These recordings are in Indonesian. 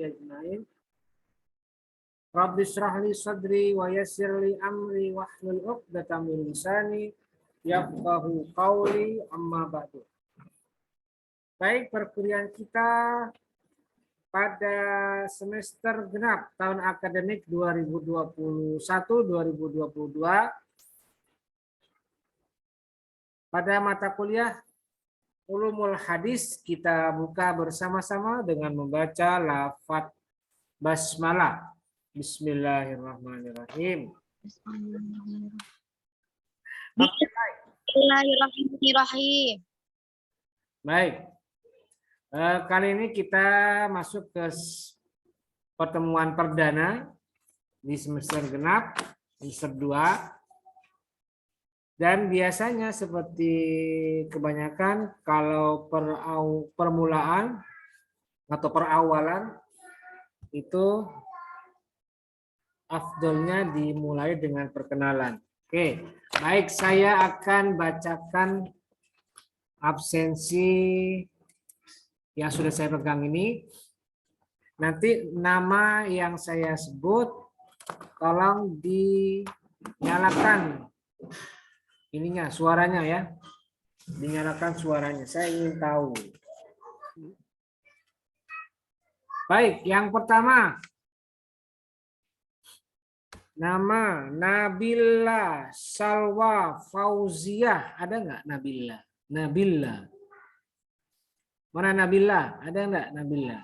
ajmain. Rabbi shrah li sadri wa yassir li amri wahlul 'uqdatam min lisani yafqahu qawli, amma ba'du. Baik, perkuliahan kita pada semester genap tahun akademik 2021-2022 pada mata kuliah Ulumul Hadis kita buka bersama-sama dengan membaca lafaz basmalah. Bismillahirrahmanirrahim. Bismillahirrahmanirrahim. Baik. Kali ini kita masuk ke pertemuan perdana di semester genap, semester 2. Dan biasanya seperti kebanyakan kalau permulaan atau perawalan itu afdolnya dimulai dengan perkenalan. Oke, baik, saya akan bacakan absensi yang sudah saya pegang ini. Nanti nama yang saya sebut tolong dinyalakan ininya, suaranya ya. Dinyalakan suaranya, saya ingin tahu. Baik, yang pertama. Nama Nabila Salwa Fauziah. Ada nggak Nabila? Nabila. Mana Nabila? Ada nggak Nabila?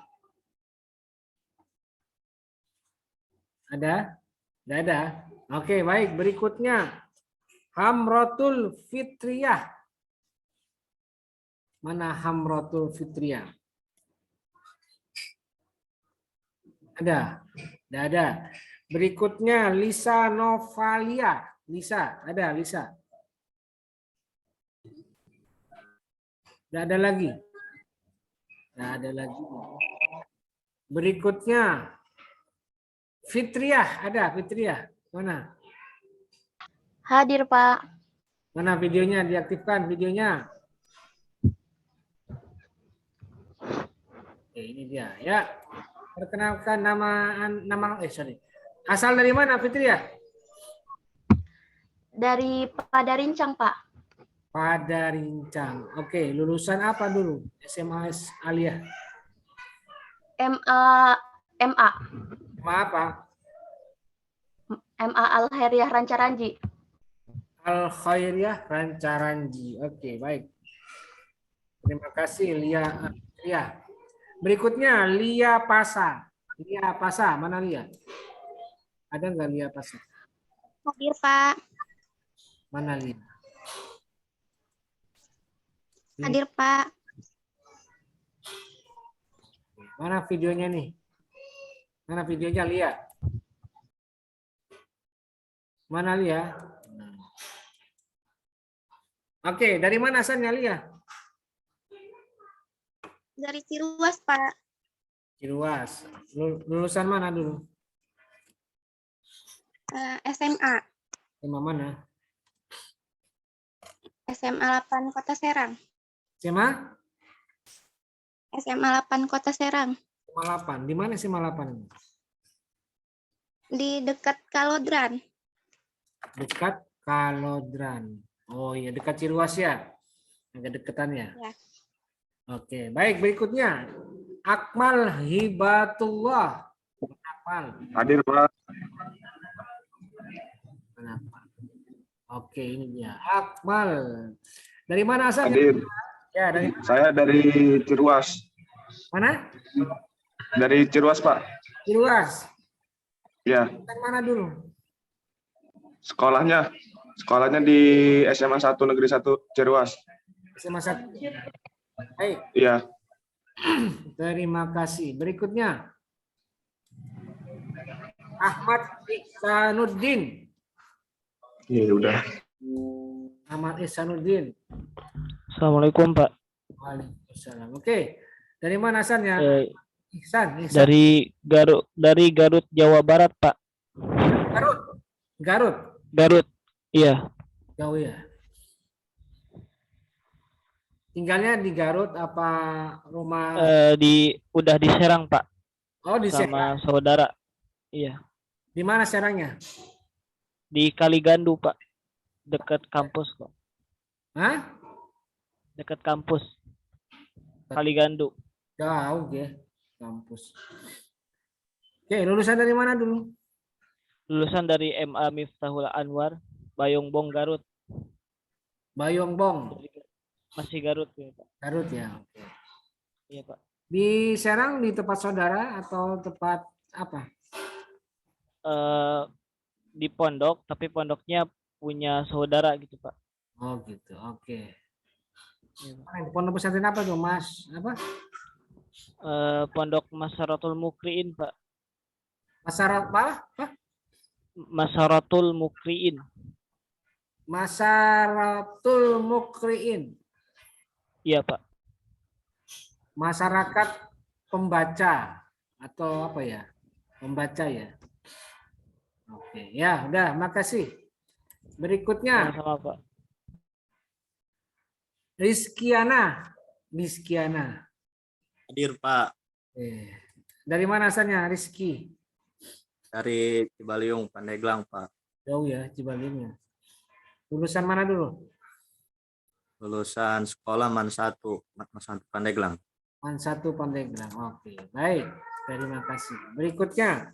Ada? Tidak ada. Oke, baik. Berikutnya. Hamratul Fitriyah. Mana Hamratul Fitriyah? Ada? Tidak ada. Berikutnya Lisa Novalia. Lisa, ada Lisa? Tidak ada lagi. Tidak ada lagi. Berikutnya Fitriah, ada Fitriah? Mana? Hadir, Pak. Mana videonya? Diaktifkan videonya. Oke, ini dia ya. Perkenalkan asal dari mana Fitriah? Dari Padarincang, Pak. Padarincang. Oke, lulusan apa dulu? SMA Aliyah. MA. SMA apa? MA Al-Khairiyah Rancaranji. Al-Khairiyah Rancaranji. Oke, baik. Terima kasih Lia. Berikutnya Lia Pasa. Lia Pasa, mana Lia? Ada nggak Lia Pasa? Hadir, Pak. Mana Lia? Hadir, Pak. Mana videonya nih? Mana videonya Lia? Mana Lia? Oke, dari mana asalnya Lia? Dari Ciruas, Pak. Ciruas. Lulusan mana dulu? SMA. SMA mana? SMA 8 Kota Serang. SMA? SMA 8 Kota Serang. SMA 8. Di mana SMA 8? Di dekat Kalodran. Dekat Kalodran. Oh iya, dekat Ciruas ya? Agak deketan ya? Ya. Oke, baik, berikutnya. Akmal Hibatullah. Akmal. Hadir, Pak. Kenapa? Oke, ini dia. Akmal. Dari mana asalnya? Hadir. Ya, dari Saya dari Ciruas. mana? Dari Ciruas, Pak. Ciruas. Ya, Dari mana dulu? sekolahnya di SMA 1 Negeri 1 Ciruas. SMA 1. Baik, Iya. terima kasih. Berikutnya. Ahmad Ihsanuddin. Iya, udah. Ahmad Ihsanuddin. Assalamualaikum, Pak. Waalaikumsalam. Oke. Dari mana asalnya? Ihsan. Dari Garut, Jawa Barat, Pak. Garut. Iya. Jauh ya. Tinggalnya di Garut apa rumah? Udah di Serang, Pak. Oh, di Serang. sama saudara. Iya, Di mana Serangnya? di Kaligandu, Pak. Dekat kampus, Pak. Hah? Dekat kampus. Kaligandu. Jauh ya, kampus. Oke, lulusan dari mana dulu? Lulusan dari MA Miftahul Anwar, Bayongbong, Garut. Bayongbong, Masih Garut ya, Pak. Garut ya. Oke. Iya, Pak. Di Serang di tempat saudara atau tempat apa? Eh di pondok, tapi pondoknya punya saudara gitu, Pak. Oh gitu. Oke. Iya, Pak. Di pondok pesantren apa tuh, Mas? Apa? Pondok Masaratul Mukriin, Pak. Masyarakat apa? Apa? Masaratul Mukriin. Masyaratul Mukriin. Iya, Pak. Masyarakat pembaca atau apa ya? Pembaca ya. Oke, ya udah, makasih. Berikutnya Sama-sama, Pak. Rizkiana. Rizkiana. Hadir Pak, Dari mana asalnya Rizky? dari Cibaliung, Pandeglang Pak. Jauh ya Cibalingnya. Lulusan mana dulu? Lulusan sekolah MAN 1, Pandeglang. Man 1 Pandeglang. Oke, baik. Terima kasih. Berikutnya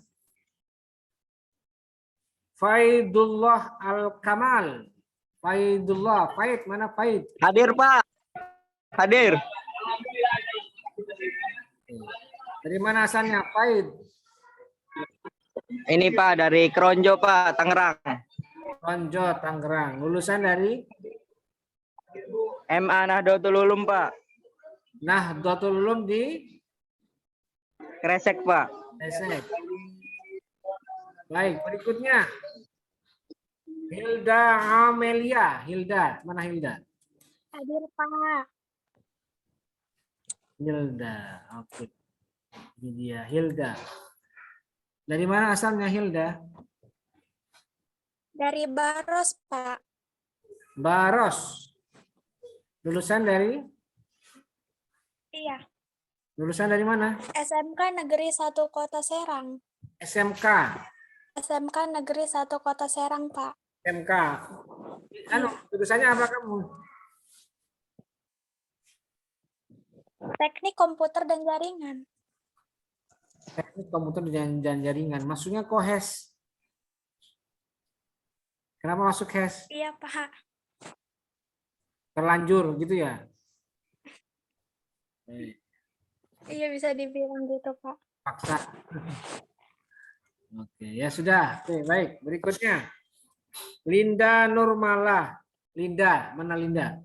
Faidullah Al-Kamal. Faidullah, Faid mana Faid? Hadir Pak. Hadir. Dari mana asalnya Faid? Ini Pak dari Kronjo Pak, Tangerang. Konjo, Tangerang. Lulusan dari MA Nahdlatul Ulum Pak. Nahdlatul Ulum di Kresek Pak. Esek. Baik, berikutnya Hilda Amelia. Hilda, mana Hilda? Hadir Pak. Hilda. Oke. Ini dia Hilda. Dari mana asalnya Hilda? Dari Baros Pak. Baros. Lulusan dari Iya. lulusan dari mana? SMK Negeri 1 Kota Serang. SMK. SMK Negeri 1 Kota Serang Pak. SMK. Anu, lulusannya apa kamu? Teknik Komputer dan Jaringan. Teknik komputer dan jaringan. Maksudnya kohes. Kenapa masuk HES? Iya Pak. Terlanjur gitu ya? Iya bisa dibilang gitu Pak. Paksa. Oke, ya sudah. Oke, baik. Berikutnya. Linda Nurmala. Linda, mana Linda?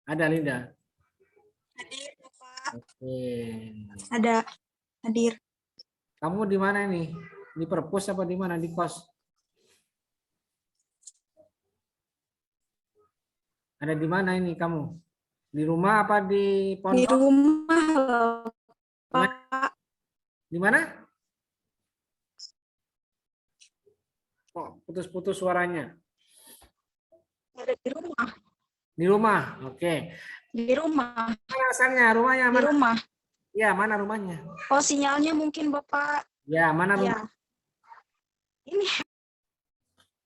Ada Linda? Hadir Pak. Oke. Ada. Hadir. Kamu di mana nih? Di perpus apa di mana? Di kos? Ada di mana ini kamu? Di rumah apa di Di pondok? rumah loh, Pak. Di mana? Kok putus-putus suaranya? Ada di rumah. Di rumah. Oke. Di rumah. Mana asalnya? Rumahnya Di mana? rumah. Ya, mana rumahnya? Oh sinyalnya mungkin Bapak. Ya, mana Ya. rumah? Ini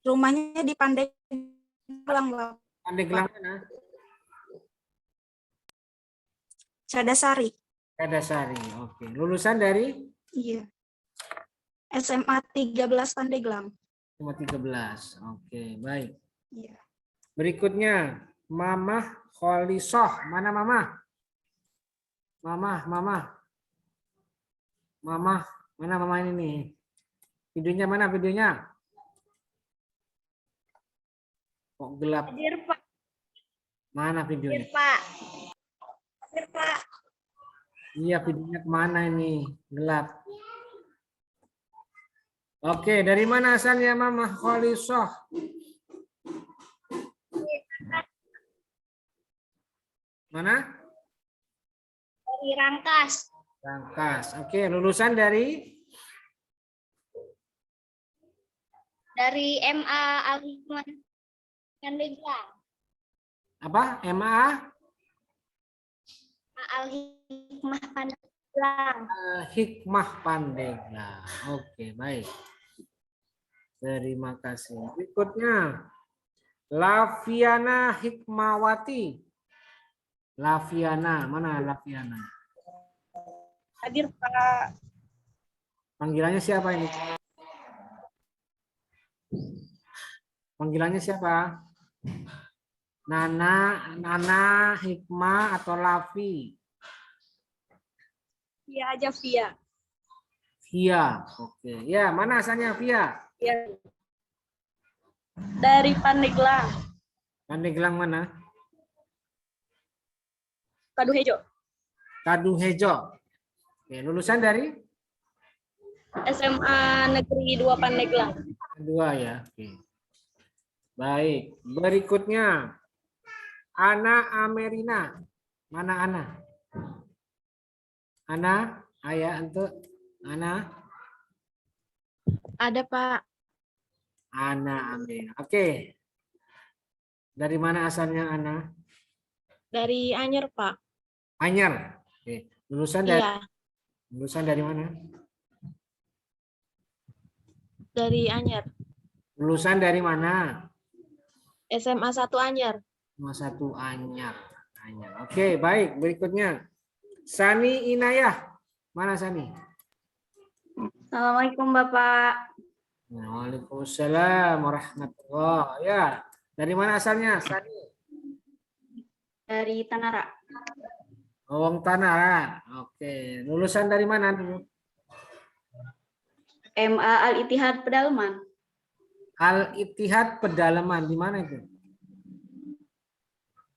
rumahnya di Pandeglang Bapak. Pandeglang mana? Cadasari. Kadasari. Oke. Lulusan dari Iya. SMA 13 Pandeglang. cuma 13. Oke, baik. Iya. Berikutnya, Mamah Kholisoh. Mana Mamah? Mamah. Mamah, mana Mamah ini nih? Videonya mana videonya? Kok gelap? Hadir Pak. Mana videonya? Pak. Hadir Pak. Iya, videonya kemana ini? Gelap. Oke, dari mana asalnya Mamah Kholisoh? Mana? Dari Rangkas. Rangkas. Oke, lulusan dari MA Al-Hikmah Pandeglang. apa? MA? Al-Hikmah Hikmah Pandeglang. Oke, baik. Terima kasih. Berikutnya, Laviana Hikmawati. Laviana, mana Laviana? Hadir Pak. Panggilannya siapa ini? Panggilannya siapa? Nana, Hikmah, atau Lavi? Via aja Via. Via. Oke. Ya, mana asalnya Via? Ya. Dari Pandeglang, Pandeglang mana? Kaduhejo. Kaduhejo. Oke, lulusan dari? SMA Negeri 2 Pandeglang. Kedua ya. Oke. Baik. Berikutnya, Ana Amerina. Mana Ana? Ana, ayah untuk Ana. Ada, Pak. Ana Amerina. Oke. Dari mana asalnya Ana? Dari Anyer, Pak. Anyar. Oke. Lulusan dari mana? Dari Anyer. Lulusan dari mana? SMA 1 Anyer. Satu Anyar. Anyar. Oke, baik. Berikutnya, Sani Inayah. Mana Sani? Assalamualaikum Bapak. Waalaikumsalam warahmatullahi. Ya, dari mana asalnya Sani? Dari Tanara. Wong Tanara. Oke, lulusan dari mana dulu? MA Al-Ittihad Pedalaman. Al-Ittihad Pedalaman. Di mana itu?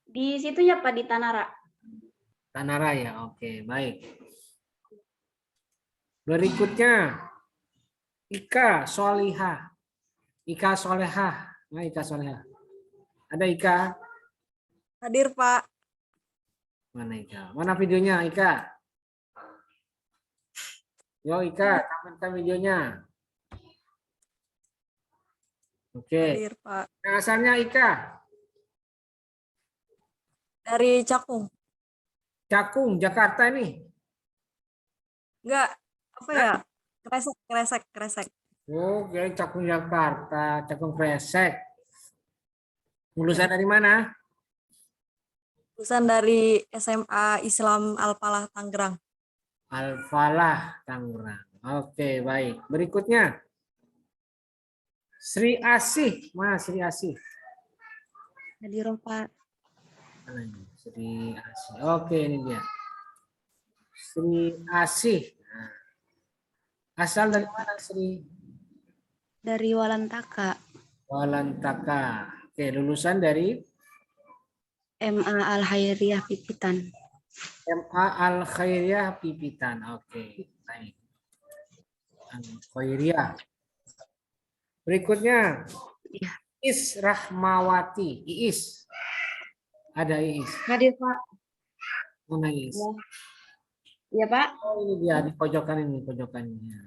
Di situnya Pak, di Tanara. Tanara ya. Oke, baik. Berikutnya, Ika Solihah. Ika Solehah. Nah, Ika Solehah. Ada Ika? Hadir, Pak. Mana Ika? Mana videonya Ika? Yo Ika, tampilkan videonya. Oke. Hadir, Pak. Nah, asalnya Ika? Dari Cakung. Cakung, Jakarta ini. Enggak, apa ya? Kresek. Oke, Cakung Jakarta, Cakung Kresek. Lulusan dari mana? Lulusan dari SMA Islam Al-Falah Tangerang. Al-Falah, Tangerang. Oke, baik. Berikutnya. Sri Asih. Mana Sri Asih? Hadir, Pak. Mana ini? Sri Asih. Oke, ini dia. Sri Asih. Nah. Asal dari mana Sri? Dari Walantaka. Walantaka. Oke, lulusan dari MA Al-Hairiyah Pipitan. MA Al-Khairiyah Pipitan. Oke, baik. Al-Khairiyah. Berikutnya, Iya. Iis Rahmawati. Iis. Ada Iis. Hadir Pak. Mana Iis? Iya Pak. Oh, ini dia di pojokan ini, pojokannya.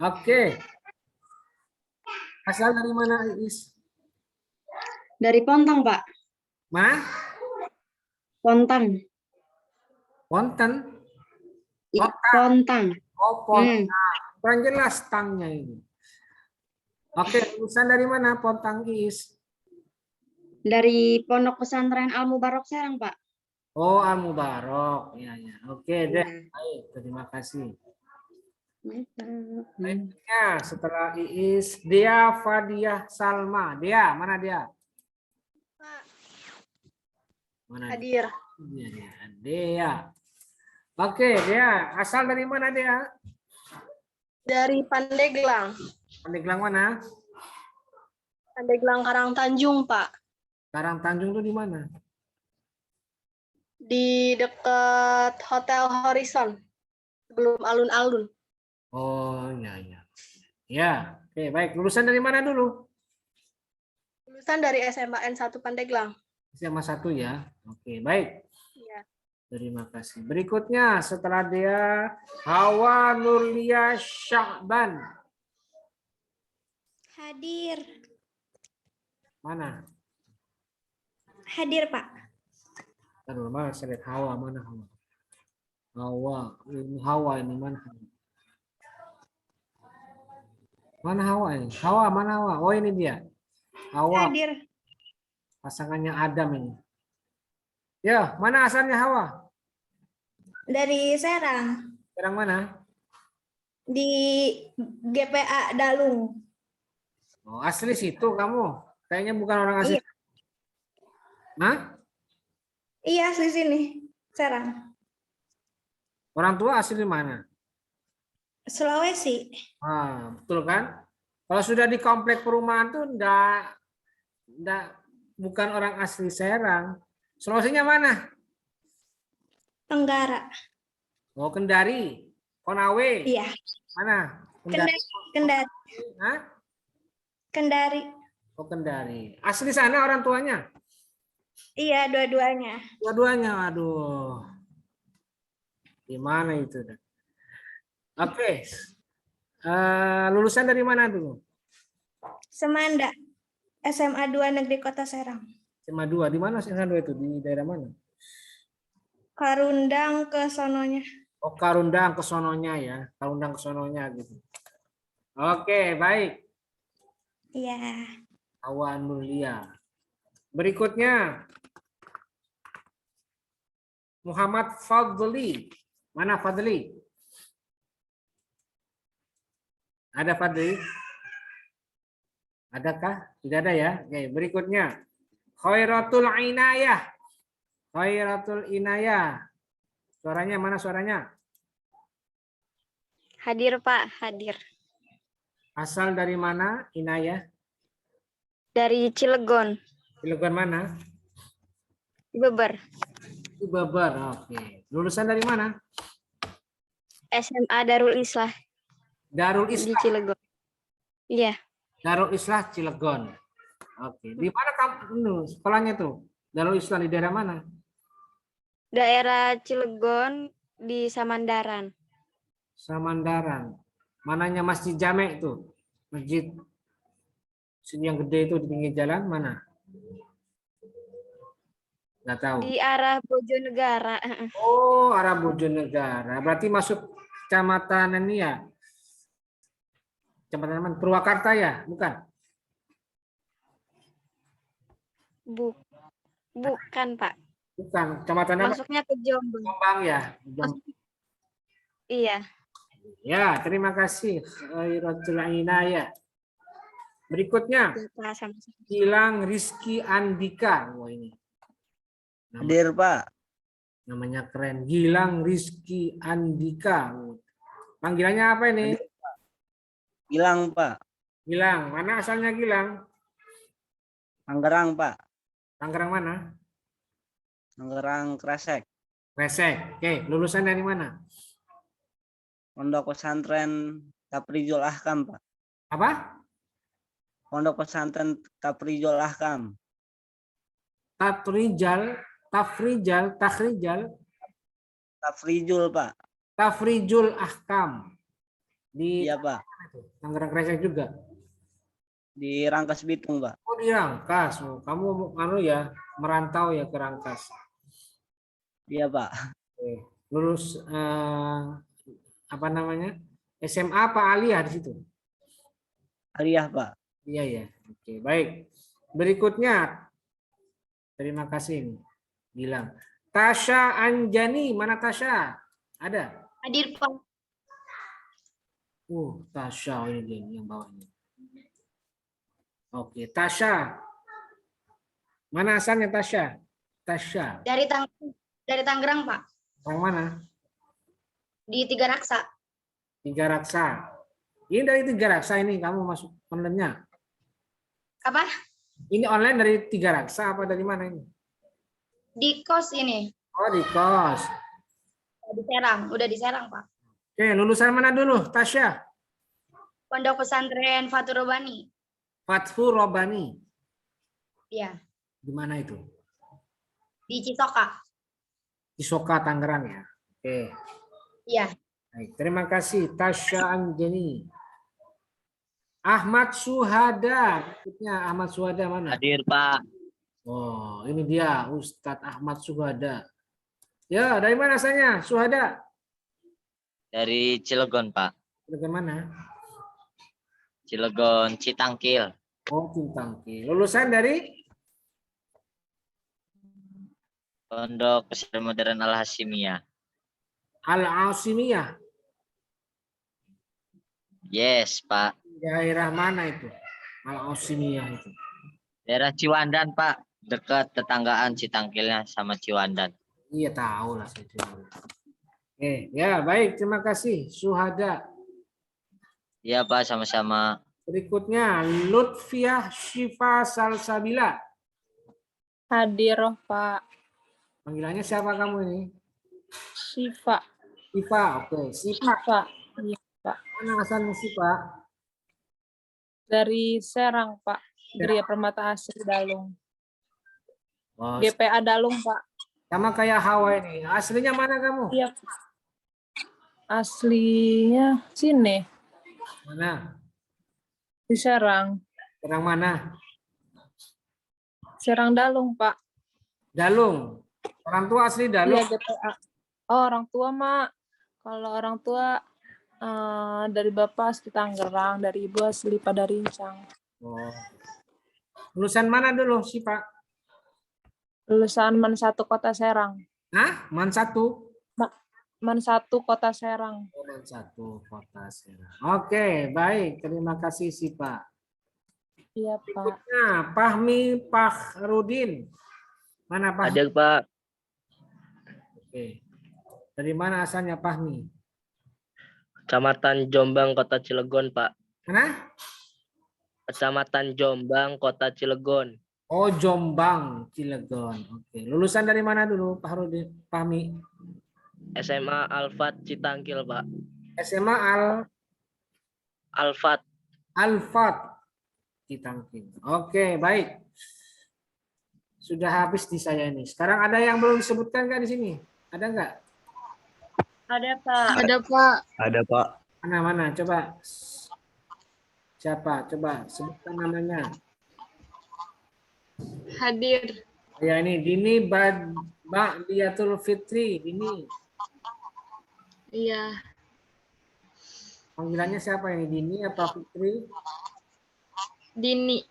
Oke. Asal dari mana Iis? Dari Pontang Pak. Pontang. Ponten. Pontang. Oh, Pontang. Kurang jelas tangnya ini. Oke, lulusan dari mana Pontang Iis? Dari Pondok Pesantren Al Mubarok Serang Pak. Oh, Al Mubarok. Ya, ya. Oke, deh. Baik, terima kasih. Baiknya, setelah Iis, Dea Fadiah Salma. Dea, mana dia? Mana Hadir. dia? Dea. Oke, Dea. Asal dari mana Dea? Dari Pandeglang. Pandeglang mana? Pandeglang Karang Tanjung Pak. Karang Tanjung itu di mana? Di dekat Hotel Horizon. Sebelum alun-alun. Oh, ya, ya. Ya, oke, baik. Lulusan dari mana dulu? Lulusan dari SMA N1 Pandeglang. SMA 1 ya. Oke, baik. Iya. Terima kasih. Berikutnya setelah dia Hawa Nurlia Syahban. Hadir. Mana? Hadir, Pak. Taruh, mana saya lihat Hawa, mana Hawa? Hawa. Ini Hawa ini mana? Mana Hawa ini? Hawa, mana Hawa? Oh ini dia. Hawa, Hadir. pasangannya Adam ini. Ya, mana asalnya Hawa? Dari Serang. Serang mana? Di GPA Dalung. Oh, asli situ kamu. Kayaknya bukan orang asli. Iya. Hah? Iya, di sini. Serang. Orang tua asli mana? Sulawesi. Ah, betul kan? Kalau sudah di komplek perumahan tuh bukan orang asli Serang. Sulawesinya mana? Tenggara. Oh, Kendari. Konawe. Iya. Mana? Kendari. Kendari. Hah? Kendari. Oh, Kendari. Asli sana orang tuanya? Iya, dua-duanya. Dua-duanya. Aduh. Gimana itu? Oke. Lulusan dari mana dulu? Semanda. SMA 2 Negeri Kota Serang. SMA 2. Di mana SMA 2 itu? Di daerah mana? Karundang ke sononya. Oh, Karundang ke sononya ya. Karundang ke sononya gitu. Oke, baik. Iya. Hawa Nulia. Berikutnya Muhammad Fadli. Mana Fadli? Ada Fadli? Adakah? Tidak ada ya. Oke, berikutnya Khairatul Inayah. Khairatul Inayah. Suaranya mana suaranya? Hadir Pak, hadir. Asal dari mana Inayah? Dari Cilegon, Cilegon mana? Beber. Di Beber. Oke. Lulusan dari mana? SMA Darul Islah Darul di Islah. Cilegon. Iya, Darul Islah Cilegon. Oke. Di mana kamu sekolahnya tuh? Darul Islah di daerah mana? daerah Cilegon di Samandaran. Samandaran. Mananya Masjid Jamek itu? Masjid yang gede itu di pinggir jalan mana? Nggak tahu. Di arah Bojonegara. Oh, arah Bojonegara. Berarti masuk kecamatan ini ya? Kecamatan mana? Purwakarta ya? Bukan? Bukan Pak. Bukan. Kecamatan apa? Masuknya ke Jombang. Jombang ya? Jombang. Iya. Ya, terima kasih. Khairatul Inayah. Berikutnya, Pak, sama-sama. Gilang Rizky Andika. Wah ini. Hadir Pak. Namanya keren. Gilang Rizky Andika. Panggilannya apa ini? Gilang Pak. Gilang. Mana asalnya Gilang? Tangerang Pak. Tangerang mana? Tangerang Kresek. Resek. Oke, lulusan dari mana? Pondok pesantren Tafrijul Ahkam Pak. Apa? Pondok pesantren Tafrijul Ahkam. Tafrijul Pak. Tafrijul Ahkam. Di Iya Pak. Tangerang Resek juga. Di Rangkas Bitung Pak. Oh, di Rangkas. Oh, kamu ya merantau ya ke Rangkas. Iya Pak. Oke. Lulus apa namanya? SMA apa Aliyah di situ? Aliyah Pak. Iya ya. Oke, baik. Berikutnya. Terima kasih nih. Bilang. Tasya Anjani, mana Tasya? Ada? Hadir Pak. Tasya ini dia yang bawahnya. Oke, Tasya. Mana asalnya Tasya? Tasya. Dari Tangerang Pak. Yang mana? Di Tiga Raksa. Tiga Raksa. Ini dari Tiga Raksa ini kamu masuk online-nya. Apa? Ini online dari Tiga Raksa apa dari mana ini? Di kos ini. Oh, di kos. Di Serang. Udah di Serang Pak. Oke, lulusan mana dulu, Tasya? Pondok pesantren Fathur Robani. Fathur Robani. Iya. Di mana itu? Di Cisoka. Cisoka, Tangerang ya. Oke. Iya. Baik, terima kasih Tasya Anjani. Ahmad Suhada. Berikutnya Ahmad Suhada mana? Hadir Pak. Oh, ini dia Ustadz Ahmad Suhada. Ya, dari mana asalnya? Suhada. Dari Cilegon, Pak. Bagaimana? Cilegon Citangkil. Oh, Cintangki. Lulusan dari Pondok Pesantren Modern Al Hasimiyah. Al-Asimiyah. Yes, Pak. Daerah mana itu? Al-Asimiyah itu. Daerah Ciwandan, Pak. Dekat tetanggaan Citangkilnya sama Ciwandan. Iya tahu lah saya. Ya baik, terima kasih Suhada. Iya, Pak, sama-sama. Berikutnya Lutfiah Syifa Salsabila. Hadir, Pak. Panggilannya siapa kamu ini? Syifa. Syifa, oke. Syifa, Syifa. Iya, Pak. mana asalnya Syifa? Dari Serang, Pak. Geria Permata Asri Dalung. Oh, GPA Dalung, Pak. sama kayak Hawa ini. Aslinya mana kamu? Iya, Pak. Aslinya sini, Mana? di Serang. Orang mana? Serang Dalung, Pak. Dalung. Orang tua asli Iya, Dalung. GPA. Oh, orang tua, Mak. Kalau orang tua dari Bapak asli Tangerang, dari Ibu asli Padarincang. Oh. Lulusan mana dulu Syifa? Lulusan MAN 1 Kota Serang. Hah? Man 1? MAN 1 Kota Serang. Man 1 Kota Serang. Oke, baik. Terima kasih Syifa. Iya, Pak. Nah, Fahmi Fakhrudin. Mana Fahmi? Hadir, Pak. Oke. Dari mana asalnya Fahmi? Kecamatan Jombang, Kota Cilegon, Pak. Mana? Kecamatan Jombang, Kota Cilegon. Oh, Jombang, Cilegon. Oke. Lulusan dari mana dulu, Pak Rudi, Fahmi? SMA Alfat Citangkil, Pak. SMA Alfat. Alfat Citangkil. Oke, baik. Sudah habis di saya ini. Sekarang ada yang belum disebutkan nggak di sini? Ada nggak? Ada, Pak. Ada, Pak. Ada, Pak. Mana? Coba. Siapa? Coba sebutkan namanya. Hadir. Ya ini Dini Ba'diyatul Fitri. Dini. Iya. Panggilannya siapa ini? Dini apa Fitri? Dini.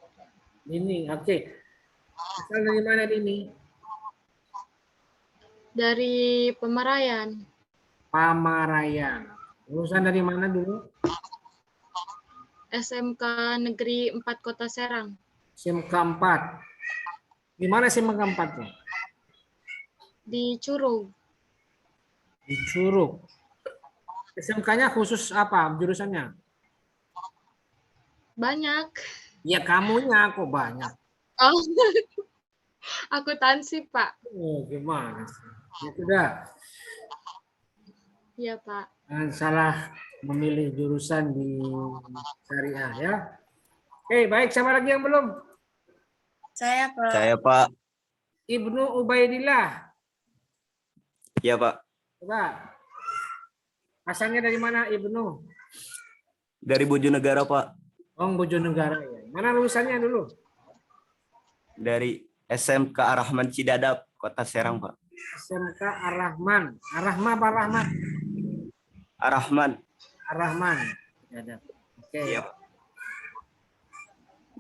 Dini. Oke. Asal dari mana Dini? Dari Pemarayan. Pamarayan. Lulusan dari mana dulu? SMK Negeri 4 Kota Serang. SMK 4. Di mana SMK 4 tuh? Di Curug. Di Curug. SMK-nya khusus apa jurusannya? Banyak. Ya kamunya kok banyak. Oh. Akuntansi, Pak. Oh, gimana sih? Ya sudah. Iya, Pak. Jangan salah memilih jurusan di syariah ya. Oke, baik. Siapa lagi yang belum? Saya, Pak. Saya, Pak. Ibnu Ubaidillah. Iya, Pak. Coba. Asalnya dari mana Ibnu? Dari Bojonegoro, Pak. Oh, Bojonegoro ya. Mana lulusannya dulu? Dari SMK Ar-Rahman Cidadap, Kota Serang, Pak. SMK Ar-Rahman. Ar-Rahman apa Rahman? Ar-Rahman. Ar-Rahman. Ya, oke. Iya, Pak.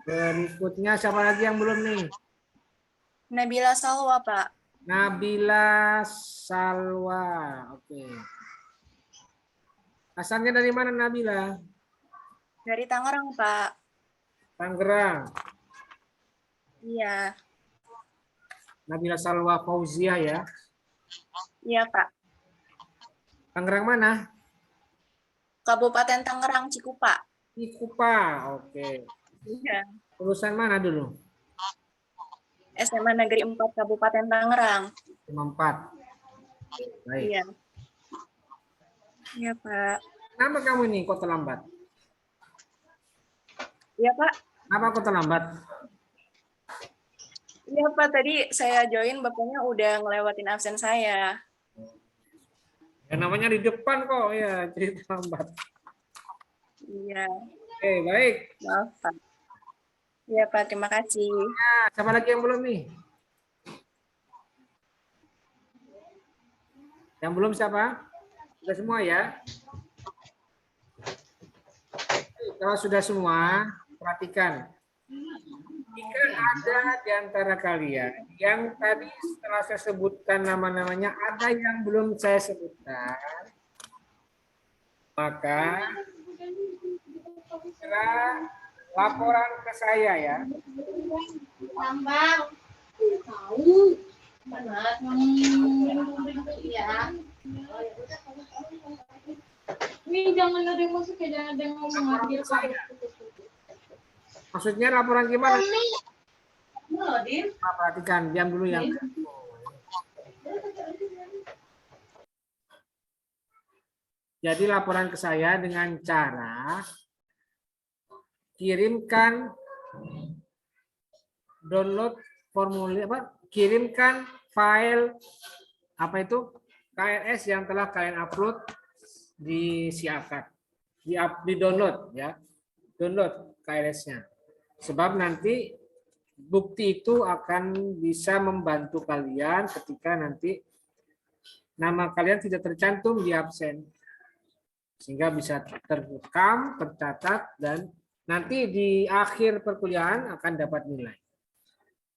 Berikutnya siapa lagi yang belum nih? Nabila Salwa, Pak. Nabila Salwa. Oke. Asalnya dari mana Nabila? Dari Tangerang, Pak. Tangerang. Iya. Nabila Salwa Fauzia ya. Iya, Pak. Tangerang mana? Kabupaten Tangerang, Cikupa. Cikupa. Oke. Iya. Lulusan mana dulu? SMA Negeri 4 Kabupaten Tangerang. 54. Baik. Iya. Iya, Pak. Kenapa kamu ini kok terlambat? Iya, Pak. Kenapa kok terlambat? Iya, Pak. Tadi saya join, Bapaknya udah ngelewatin absen saya. Ya, namanya di depan kok ya, jadi terlambat. Iya. Oke, baik. Maaf, Pak. Iya, Pak. Terima kasih. Nah, siapa lagi yang belum nih? Yang belum siapa? Sudah semua ya? kalau sudah semua, perhatikan. Jika ada di antara kalian yang tadi setelah saya sebutkan nama-namanya ada yang belum saya sebutkan, maka segera laporan ke saya ya. Jangan ada yang masuk ya, jangan ada yang ngomong. Maksudnya laporan gimana? Perhatikan, diam dulu yang. Jadi laporan ke saya dengan cara kirimkan download formulir kirimkan file apa itu KRS yang telah kalian upload di Siakat, di download ya, download KRS-nya. Sebab nanti bukti itu akan bisa membantu kalian ketika nanti nama kalian tidak tercantum di absen. Sehingga bisa terekam, tercatat, dan nanti di akhir perkuliahan akan dapat nilai.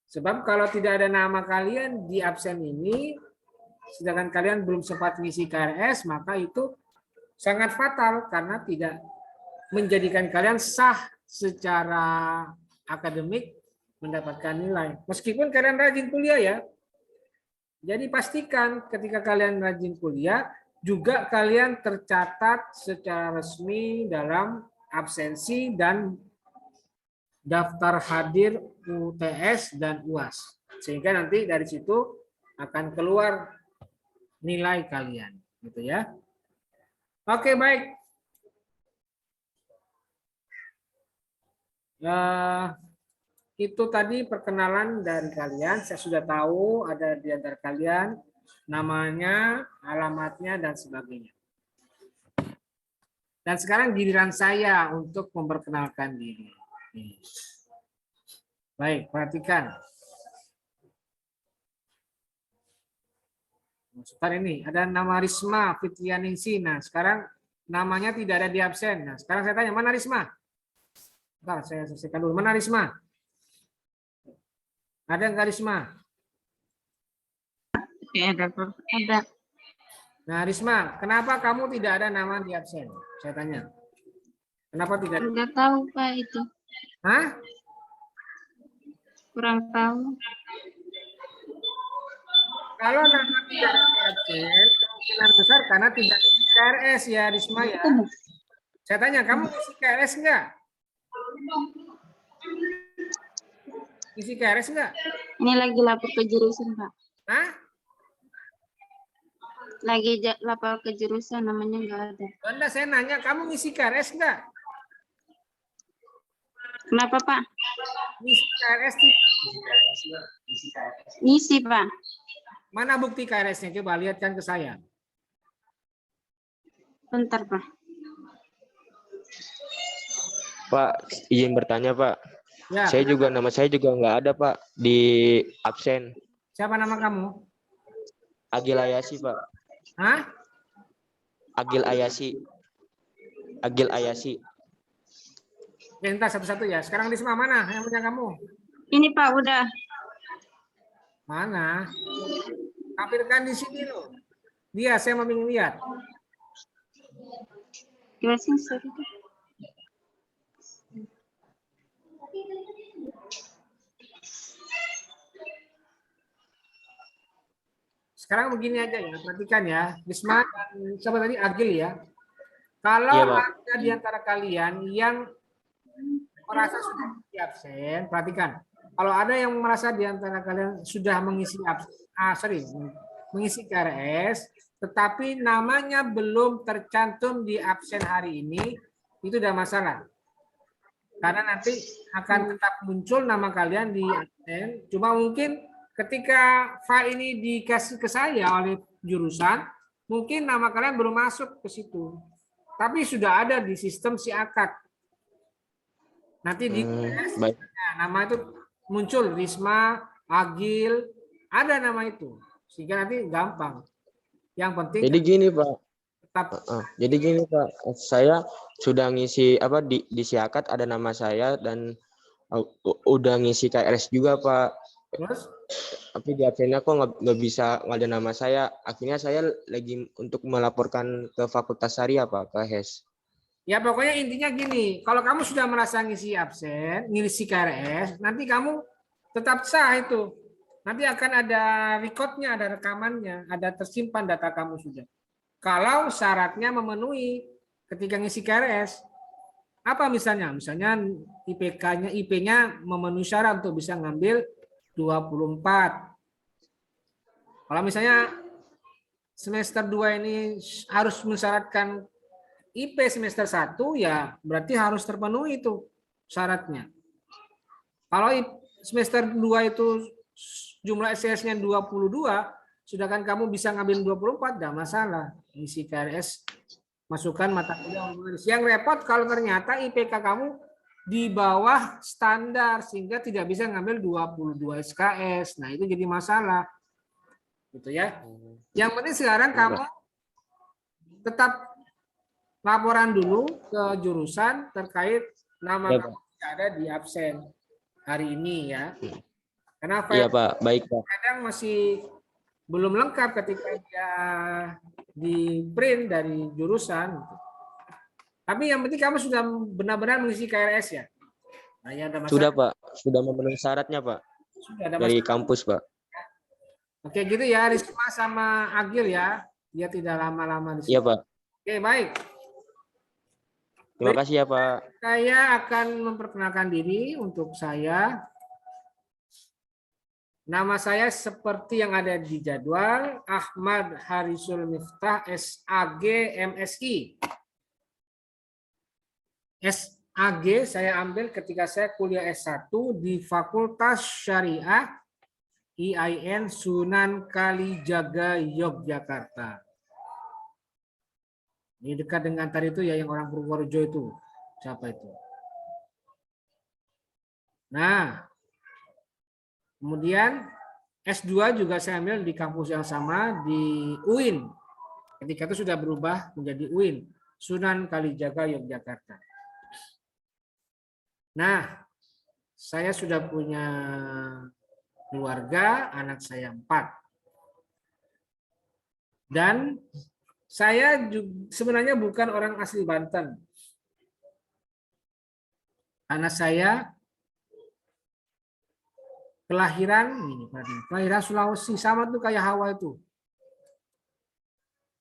Sebab kalau tidak ada nama kalian di absen ini, sedangkan kalian belum sempat ngisi KRS, maka itu sangat fatal karena tidak menjadikan kalian sah secara akademik mendapatkan nilai. Meskipun kalian rajin kuliah ya. Jadi pastikan ketika kalian rajin kuliah, juga kalian tercatat secara resmi dalam absensi dan daftar hadir UTS dan UAS. Sehingga nanti dari situ akan keluar nilai kalian. Gitu ya. Oke, baik. Itu tadi perkenalan dari kalian. Saya sudah tahu ada di antara kalian namanya, alamatnya, dan sebagainya. Dan sekarang giliran saya untuk memperkenalkan diri. Baik, perhatikan. Sekarang ini ada nama Risma Fitrianingsi. Nah, sekarang namanya tidak ada di absen. Nah, sekarang saya tanya, mana Risma? Bentar, saya selesaikan dulu. Mana Risma? Ada nggak Risma? Ada. Nah, Risma, kenapa kamu tidak ada nama di absen? Saya tanya. Kenapa tidak? Enggak tahu Pak itu. Hah? Kurang tahu. Kalau nama tidak ada di absen, kemungkinan besar karena tidak isi KRS ya, Risma ya. Saya tanya, kamu isi KRS enggak? Isi KRS enggak? Ini lagi lapor ke jurusan Pak. Hah? Lagi lapor ke jurusan, namanya enggak ada. Anda saya nanya, kamu ngisi KRS enggak? Kenapa Pak? Ngisi KRS tidak? Ngisi Pak. Mana bukti KRS-nya? Coba lihatkan ke saya. Bentar Pak. Pak, izin bertanya Pak. Ya. Nama saya juga nggak ada Pak di absen. Siapa nama kamu? Agil Ayasi Pak. Hah? Agil Ayasi. Agil Ayasi. Ya, entar satu-satu ya. Sekarang Risma mana yang punya kamu? Ini Pak udah. Mana? Tampilkan di sini loh. Dia, saya mau lihat. Gimana sih? Sorry. Sekarang begini aja ya, perhatikan ya. Risma dan siapa tadi? Agil ya. Kalau Iya, Pak. ada di antara kalian yang merasa sudah di absen, perhatikan. Kalau ada yang merasa di antara kalian sudah mengisi mengisi KRS, tetapi namanya belum tercantum di absen hari ini, itu udah masalah. Karena nanti akan tetap muncul nama kalian di absen, cuma mungkin ketika file ini dikasih ke saya oleh jurusan, mungkin nama kalian belum masuk ke situ. Tapi sudah ada di sistem Siakat. Nanti di Baik. nama itu muncul Risma, Agil, ada nama itu. Sehingga nanti gampang. Yang penting Jadi gini Pak. Tetap Jadi gini Pak, saya sudah ngisi apa di Siakat ada nama saya dan udah ngisi KRS juga Pak. terus. Tapi di absennya kok nggak bisa nggak ada nama saya. Akhirnya saya lagi untuk melaporkan ke Fakultas Syariah Pak, ke HES. Ya pokoknya intinya gini, kalau kamu sudah merasa ngisi absen, ngisi KRS, nanti kamu tetap sah itu. Nanti akan ada recordnya, ada rekamannya, ada tersimpan data kamu sudah. Kalau syaratnya memenuhi ketika ngisi KRS. Apa misalnya? Misalnya IPK-nya, IP-nya memenuhi syarat untuk bisa ngambil 24. Kalau misalnya semester 2 ini harus mensyaratkan IP semester 1, ya berarti harus terpenuhi itu syaratnya. Kalau semester 2 itu jumlah SKS-nya 22, sedangkan kamu bisa ngambil 24, tidak masalah. Isi KRS, masukkan mata kuliah. Yang repot kalau ternyata IPK kamu di bawah standar, sehingga tidak bisa ngambil 22 SKS. Nah, itu jadi masalah. Gitu ya. Yang penting sekarang kamu tetap laporan dulu ke jurusan terkait nama kamu yang ada di absen hari ini ya. Karena Iya Pak, baik Pak. kadang masih belum lengkap ketika dia di print dari jurusan. Tapi yang penting kamu sudah benar-benar mengisi KRS ya. Nah, ya ada masalah. Sudah Pak, sudah memenuhi syaratnya Pak. Sudah ada Dari masalah. kampus Pak. Oke gitu ya, Risma sama Agil ya. Dia tidak lama-lama di sini. Iya Pak. Oke baik. Terima kasih ya Pak. Saya akan memperkenalkan diri untuk saya. Nama saya seperti yang ada di jadwal, Ahmad Harisul Miftah, SAG, MSI. SAG saya ambil ketika saya kuliah S1 di Fakultas Syariah IAIN Sunan Kalijaga, Yogyakarta. Ini dekat dengan tadi itu ya, yang orang Purworejo itu. Siapa itu? Nah, kemudian S2 juga saya ambil di kampus yang sama di UIN. Ketika itu sudah berubah menjadi UIN, Sunan Kalijaga, Yogyakarta. Nah, saya sudah punya keluarga, anak saya 4. Dan saya juga, sebenarnya bukan orang asli Banten. Karena saya kelahiran Sulawesi, sama tuh kayak Hawa itu.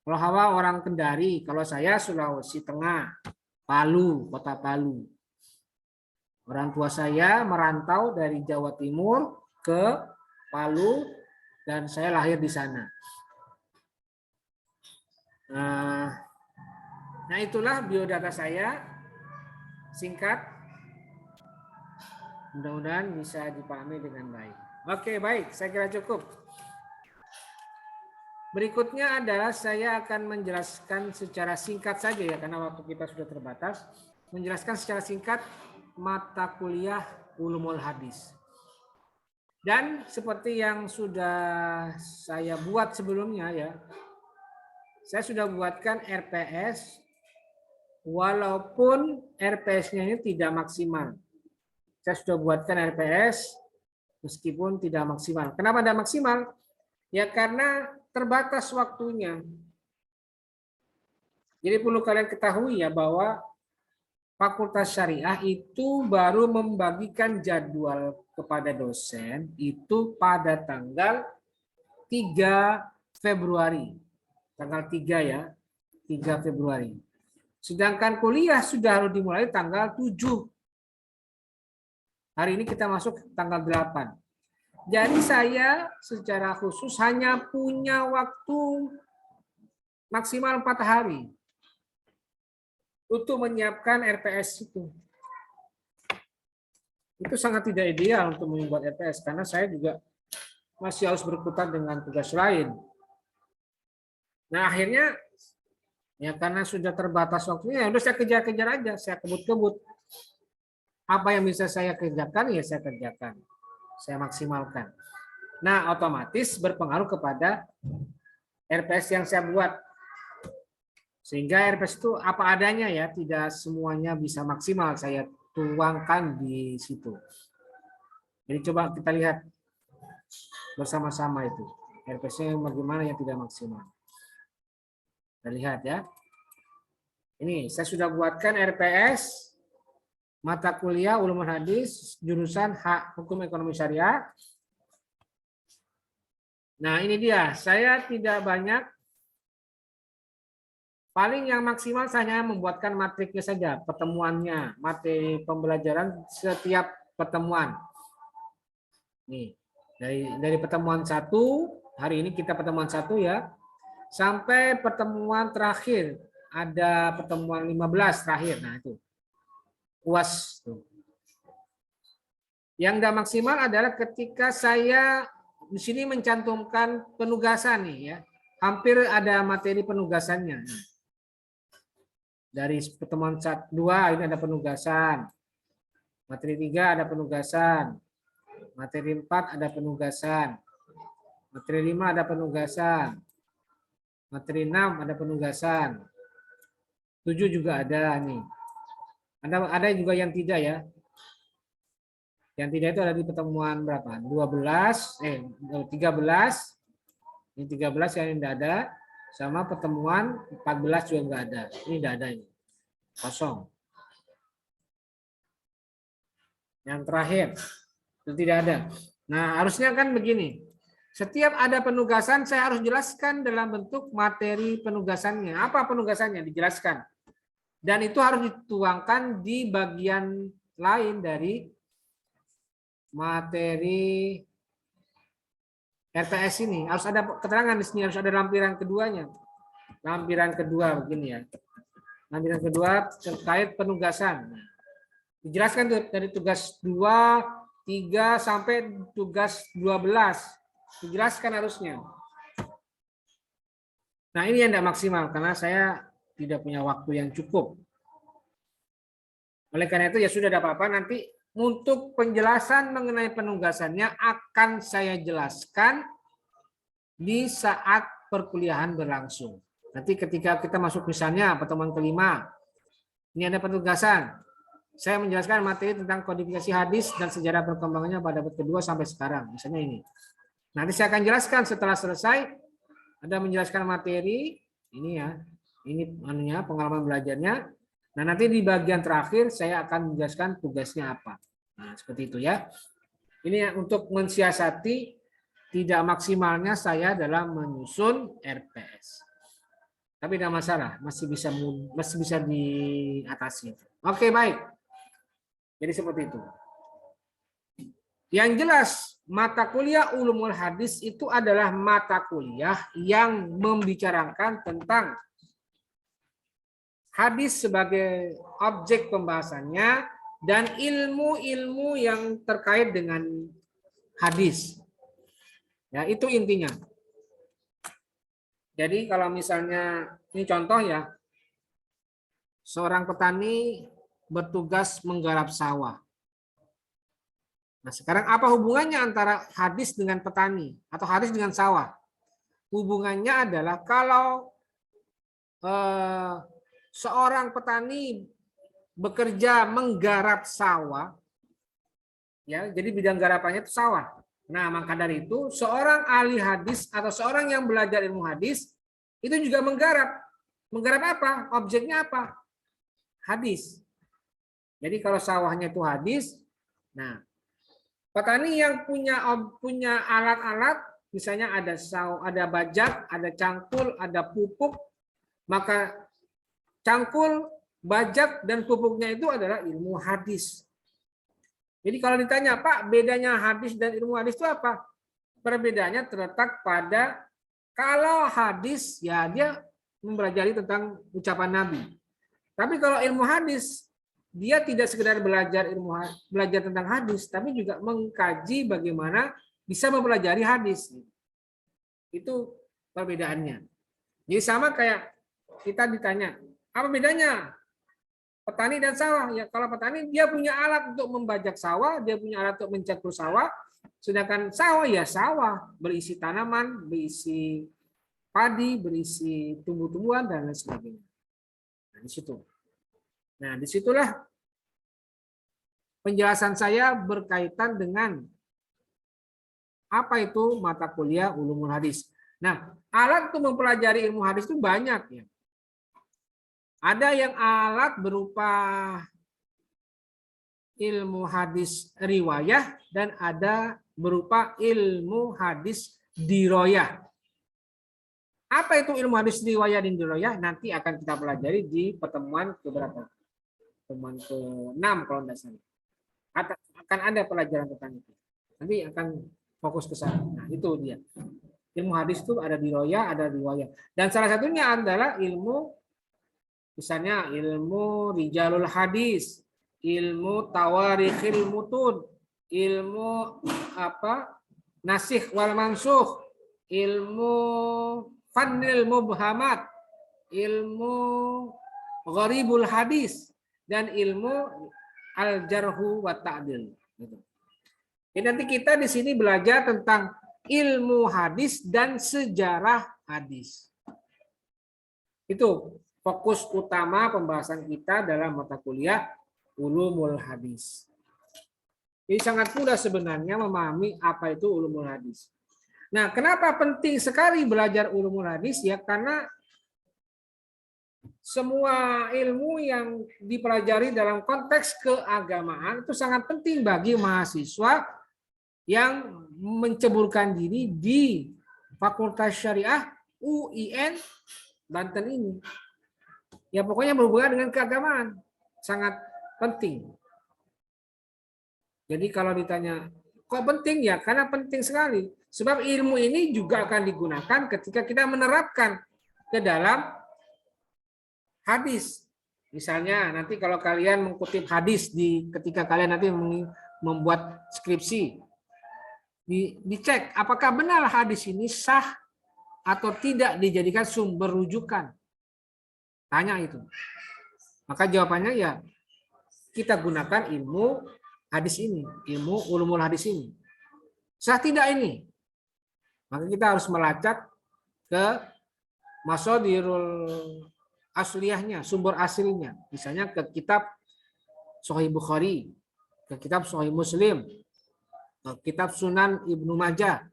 Kalau Hawa orang Kendari, kalau saya Sulawesi Tengah, Palu, kota Palu. Orang tua saya merantau dari Jawa Timur ke Palu dan saya lahir di sana. Nah itulah biodata saya, singkat. Mudah-mudahan bisa dipahami dengan baik. Oke, baik. Saya kira cukup. Berikutnya adalah saya akan menjelaskan secara singkat saja ya, karena waktu kita sudah terbatas. Menjelaskan secara singkat mata kuliah Ulumul Hadis. Dan seperti yang sudah saya buat sebelumnya ya, saya sudah buatkan RPS, walaupun RPS-nya ini tidak maksimal. Saya sudah buatkan RPS meskipun tidak maksimal. Kenapa tidak maksimal? Ya karena terbatas waktunya. Jadi perlu kalian ketahui ya bahwa Fakultas Syariah itu baru membagikan jadwal kepada dosen itu pada tanggal 3 Februari. Tanggal 3 ya, 3 Februari. Sedangkan kuliah sudah harus dimulai tanggal 7. Hari ini kita masuk tanggal 8. Jadi saya secara khusus hanya punya waktu maksimal 4 hari untuk menyiapkan RPS itu. Itu sangat tidak ideal untuk membuat RPS karena saya juga masih harus berkutat dengan tugas lain. Nah akhirnya ya karena sudah terbatas waktunya, ya udah saya kejar-kejar aja, saya kebut-kebut. Apa yang bisa saya kerjakan ya saya kerjakan, saya maksimalkan. Nah otomatis berpengaruh kepada RPS yang saya buat. Sehingga RPS itu apa adanya ya, tidak semuanya bisa maksimal saya tuangkan di situ. Jadi coba kita lihat bersama-sama itu. RPS-nya bagaimana yang tidak maksimal. Kita lihat ya. Ini saya sudah buatkan RPS mata kuliah Ulumul Hadis jurusan Hak Hukum Ekonomi Syariah. Nah, ini dia. Saya tidak banyak. Paling yang maksimal saya membuatkan matriknya saja, pertemuannya, materi pembelajaran setiap pertemuan. Nih, dari pertemuan 1, hari ini kita pertemuan 1 ya, sampai pertemuan terakhir, ada pertemuan 15 terakhir. Nah, itu. UAS. Yang tidak maksimal adalah ketika saya di sini mencantumkan penugasan nih ya. Hampir ada materi penugasannya. Dari pertemuan 2 ini ada penugasan. Materi 3 ada penugasan. Materi 4 ada penugasan. Materi 5 ada penugasan. Materi 6 ada penugasan. 7 juga ada nih. Ada juga yang tidak ya. Yang tidak itu ada di pertemuan berapa? 13. Ini 13 yang tidak ada. Sama pertemuan 14 juga enggak ada. Ini tidak ada ini. Kosong. Yang terakhir itu tidak ada. Nah, harusnya kan begini. Setiap ada penugasan saya harus jelaskan dalam bentuk materi penugasannya. Apa penugasannya? Dijelaskan. Dan itu harus dituangkan di bagian lain dari materi RPS ini. Harus ada keterangan di sini, harus ada lampiran keduanya. Lampiran kedua begini ya. Lampiran kedua terkait penugasan. Dijelaskan tuh dari tugas 2, 3 sampai tugas 12. Dijelaskan harusnya. Nah, ini yang tidak maksimal karena saya tidak punya waktu yang cukup. Oleh karena itu ya sudah, ada apa-apa nanti untuk penjelasan mengenai penugasannya akan saya jelaskan di saat perkuliahan berlangsung. Nanti ketika kita masuk misalnya pertemuan kelima, ini ada penugasan. Saya menjelaskan materi tentang kodifikasi hadis dan sejarah perkembangannya pada abad kedua sampai sekarang. Misalnya ini. Nanti saya akan jelaskan setelah selesai, ada menjelaskan materi, ini ya, ini anunya pengalaman belajarnya. Nah, nanti di bagian terakhir saya akan menjelaskan tugasnya apa. Nah, seperti itu ya. Ini untuk mensiasati tidak maksimalnya saya dalam menyusun RPS. Tapi tidak masalah, masih bisa diatasi. Oke, baik. Jadi seperti itu. Yang jelas, mata kuliah Ulumul Hadis itu adalah mata kuliah yang membicarakan tentang hadis sebagai objek pembahasannya dan ilmu-ilmu yang terkait dengan hadis. Ya, itu intinya. Jadi kalau misalnya, ini contoh ya, seorang petani bertugas menggarap sawah. Nah, sekarang apa hubungannya antara hadis dengan petani atau hadis dengan sawah? Hubungannya adalah kalau seorang petani bekerja menggarap sawah, ya, jadi bidang garapannya itu sawah. Nah, maka dari itu seorang ahli hadis atau seorang yang belajar ilmu hadis itu juga menggarap. Menggarap apa? Objeknya apa? Hadis. Jadi kalau sawahnya itu hadis, nah petani yang punya alat-alat, misalnya ada bajak, ada cangkul, ada pupuk, maka cangkul, bajak, dan pupuknya itu adalah ilmu hadis. Jadi kalau ditanya, Pak, bedanya hadis dan ilmu hadis itu apa? Perbedaannya terletak pada kalau hadis, ya dia mempelajari tentang ucapan Nabi. Tapi kalau ilmu hadis, dia tidak sekedar belajar tentang hadis, tapi juga mengkaji bagaimana bisa mempelajari hadis. Itu perbedaannya. Jadi sama kayak kita ditanya, apa bedanya petani dan sawah? Ya, kalau petani dia punya alat untuk membajak sawah, dia punya alat untuk mencangkul sawah, sedangkan sawah ya sawah, berisi tanaman, berisi padi, berisi tumbuh-tumbuhan dan lain sebagainya. Nah, di situ. Nah, disitulah penjelasan saya berkaitan dengan apa itu mata kuliah ulumul hadis. Nah, alat untuk mempelajari ilmu hadis itu banyak ya. Ada yang alat berupa ilmu hadis riwayah dan ada berupa ilmu hadis diroyah. Apa itu ilmu hadis riwayah dan diroyah? Nanti akan kita pelajari di pertemuan keberapa? Pertemuan ke-6 kalau tidak salah. Akan ada pelajaran tentang itu. Nanti akan fokus ke sana. Nah, itu dia. Ilmu hadis itu ada diroyah, ada riwayah. Dan salah satunya adalah ilmu, misalnya ilmu rijalul hadis, ilmu tawarikhil mutun, ilmu nasikh wal mansukh, ilmu fannil mubhamat, ilmu gharibul hadis, dan ilmu al-jarhu wa ta'dil. Jadi nanti kita di sini belajar tentang ilmu hadis dan sejarah hadis. Itu fokus utama pembahasan kita dalam mata kuliah ulumul hadis. Jadi sangat mudah sebenarnya memahami apa itu ulumul hadis. Nah, kenapa penting sekali belajar ulumul hadis? Ya karena semua ilmu yang dipelajari dalam konteks keagamaan itu sangat penting bagi mahasiswa yang menceburkan diri di Fakultas Syariah UIN Banten ini. Ya pokoknya berhubungan dengan keagamaan. Sangat penting. Jadi kalau ditanya, kok penting ya? Karena penting sekali. Sebab ilmu ini juga akan digunakan ketika kita menerapkan ke dalam hadis. Misalnya nanti kalau kalian mengutip hadis ketika kalian nanti membuat skripsi, dicek apakah benar hadis ini sah atau tidak dijadikan sumber rujukan. Tanya itu. Maka jawabannya ya kita gunakan ilmu hadis ini, ilmu ulumul hadis ini. Sah tidak ini? Maka kita harus melacak ke masadirul asliyahnya, sumber aslinya. Misalnya ke kitab Sahih Bukhari, ke kitab Sahih Muslim, ke kitab Sunan Ibnu Majah,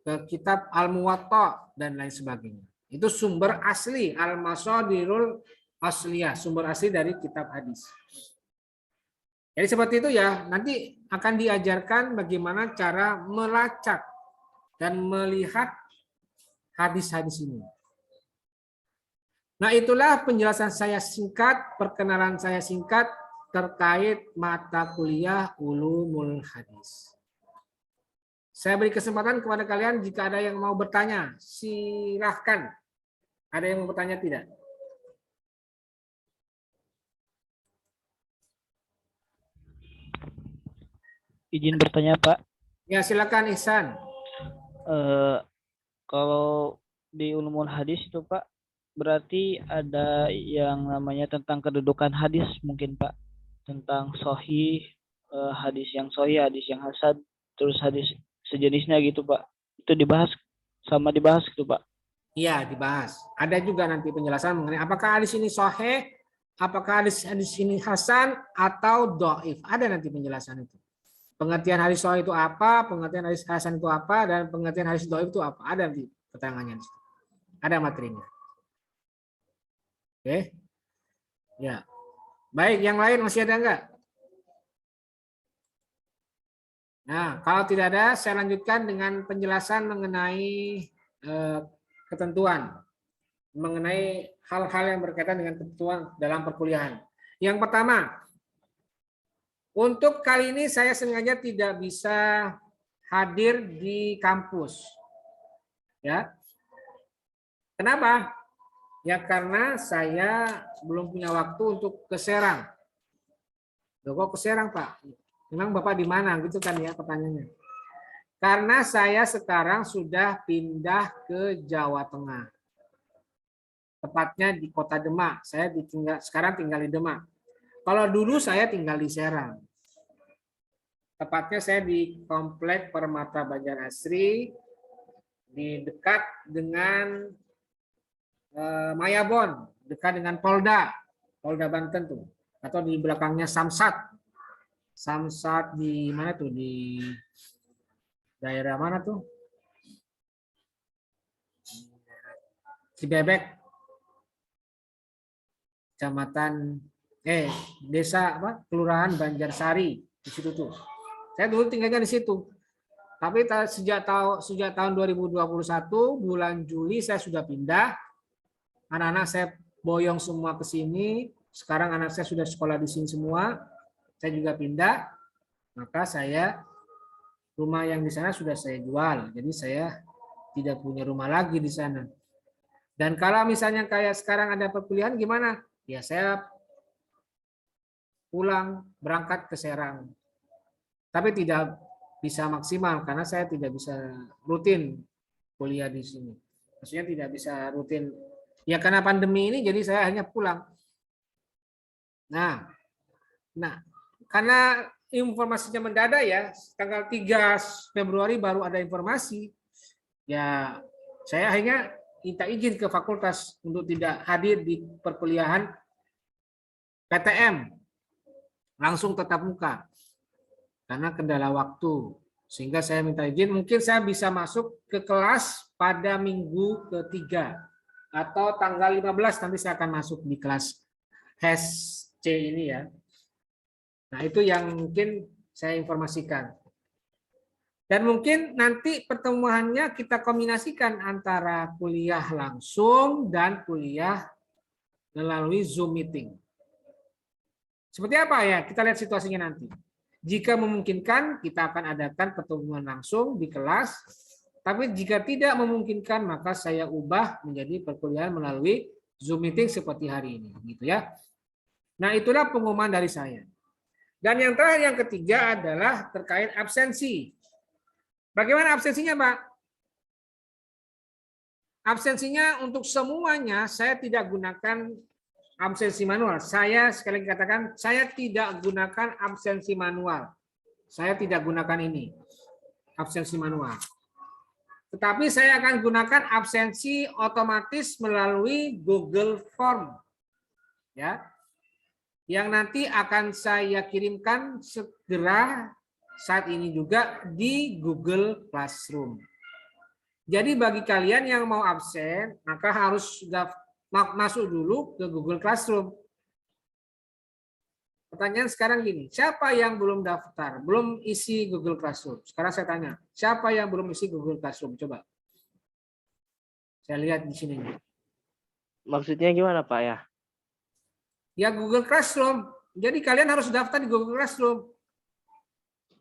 ke kitab Al-Muwatta, dan lain sebagainya. Itu sumber asli, al-masadirul asliyah, sumber asli dari kitab hadis. Jadi seperti itu ya, nanti akan diajarkan bagaimana cara melacak dan melihat hadis-hadis ini. Nah, itulah penjelasan saya singkat, perkenalan saya singkat terkait mata kuliah ulumul hadis. Saya beri kesempatan kepada kalian jika ada yang mau bertanya, silahkan. Ada yang mau bertanya tidak? Izin bertanya, Pak. Ya, silakan Ihsan. Kalau di ulumul hadis itu, Pak, berarti ada yang namanya tentang kedudukan hadis mungkin, Pak. Tentang sahih, hadis yang sahih, hadis yang hasan, terus hadis sejenisnya gitu, Pak. Itu dibahas gitu, Pak. Iya, dibahas. Ada juga nanti penjelasan mengenai apakah hadis ini sahih, apakah hadis ini hasan atau dhaif. Ada nanti penjelasan itu. Pengertian hadis sahih itu apa, pengertian hadis hasan itu apa, dan pengertian hadis dhaif itu apa. Ada nanti keterangannya. Ada materinya. Oke. Ya. Baik, yang lain masih ada enggak? Nah, kalau tidak ada, saya lanjutkan dengan penjelasan mengenai ketentuan, mengenai hal-hal yang berkaitan dengan ketentuan dalam perkuliahan. Yang pertama, untuk kali ini saya sengaja tidak bisa hadir di kampus. Ya. Kenapa? Ya karena saya belum punya waktu untuk ke Serang. Loh, kok ke Serang, Pak? Memang Bapak di mana? Gitu kan ya pertanyaannya. Karena saya sekarang sudah pindah ke Jawa Tengah. Tepatnya di Kota Demak. Saya sekarang tinggal di Demak. Kalau dulu saya tinggal di Serang. Tepatnya saya di Komplek Permata Banjarasri, di dekat dengan Mayabon, dekat dengan Polda. Polda Banten tuh, atau di belakangnya Samsat. Samsat di mana tuh, di daerah mana tuh? Cibebek, kecamatan desa apa? Kelurahan Banjarsari di situ tuh. Saya dulu tinggalnya di situ. Tapi sejak tahun 2021 bulan Juli saya sudah pindah. Anak-anak saya boyong semua ke sini. Sekarang anak saya sudah sekolah di sini semua. Saya juga pindah. Maka saya rumah yang di sana sudah saya jual. Jadi saya tidak punya rumah lagi di sana. Dan kalau misalnya kayak sekarang ada perkuliahan gimana? Ya saya pulang berangkat ke Serang. Tapi tidak bisa maksimal karena saya tidak bisa rutin kuliah di sini. Maksudnya tidak bisa rutin. Ya karena pandemi ini jadi saya hanya pulang. Nah, karena informasinya mendadak ya, tanggal 3 Februari baru ada informasi. Ya, saya hanya minta izin ke fakultas untuk tidak hadir di perkuliahan PTM. Langsung tatap muka. Karena kendala waktu, sehingga saya minta izin. Mungkin saya bisa masuk ke kelas pada minggu ketiga atau tanggal 15 nanti saya akan masuk di kelas HES-C ini ya. Nah itu yang mungkin saya informasikan. Dan mungkin nanti pertemuannya kita kombinasikan antara kuliah langsung dan kuliah melalui Zoom meeting. Seperti apa ya? Kita lihat situasinya nanti. Jika memungkinkan, kita akan adakan pertemuan langsung di kelas. Tapi jika tidak memungkinkan, maka saya ubah menjadi perkuliahan melalui Zoom meeting seperti hari ini, gitu ya. Nah, itulah pengumuman dari saya. Dan yang terakhir, yang ketiga adalah terkait absensi. Bagaimana absensinya, Pak? Absensinya untuk semuanya saya tidak gunakan absensi manual. Saya sekali lagi katakan, saya tidak gunakan absensi manual. Saya tidak gunakan ini, absensi manual. Tetapi saya akan gunakan absensi otomatis melalui Google Form. Ya. Yang nanti akan saya kirimkan segera saat ini juga di Google Classroom. Jadi bagi kalian yang mau absen, maka harus masuk dulu ke Google Classroom. Pertanyaan sekarang gini, siapa yang belum daftar, belum isi Google Classroom? Sekarang saya tanya, siapa yang belum isi Google Classroom? Coba. Saya lihat di sini. Maksudnya gimana Pak ya? Ya Google Classroom. Jadi kalian harus daftar di Google Classroom.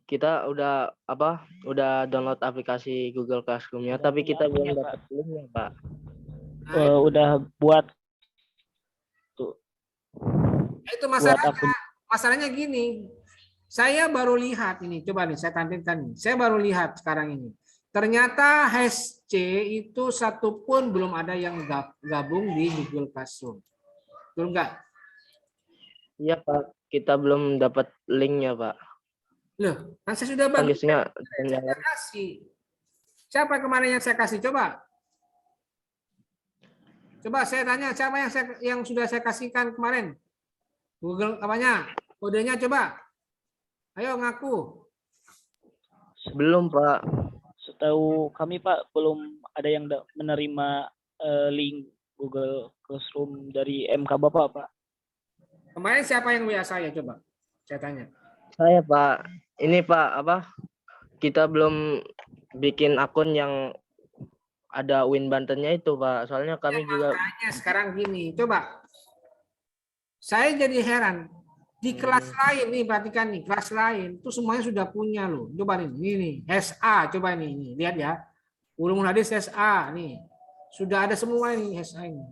Kita udah download aplikasi Google Classroom-nya, tapi kita belum dapat linknya Pak. Udah buat itu masalahnya gini, saya baru lihat ini, coba nih saya tampilkan nih. Saya baru lihat sekarang ini, ternyata HES-C itu satu pun belum ada yang gabung di Google Classroom, betul nggak? Iya Pak, kita belum dapat linknya Pak. Loh, kan saya sudah bagi. Saya kasih. Siapa kemarin yang saya kasih? Coba saya tanya, siapa yang sudah saya kasihkan kemarin? Google apanya? Kodenya coba. Ayo ngaku. Belum Pak. Setahu kami Pak belum ada yang menerima link Google Classroom dari MK Bapak Pak. Kemarin siapa yang WA saya coba? Saya tanya. Saya Pak. Ini Pak kita belum bikin akun yang ada Win Bantennya itu Pak. Soalnya kami juga. Makanya sekarang gini, coba. Saya jadi heran. Di kelas lain nih, perhatikan nih, kelas lain itu semuanya sudah punya loh. Coba nih, SA, coba ini, lihat ya. Ulumul hadis SA nih. Sudah ada semua ini SA ini.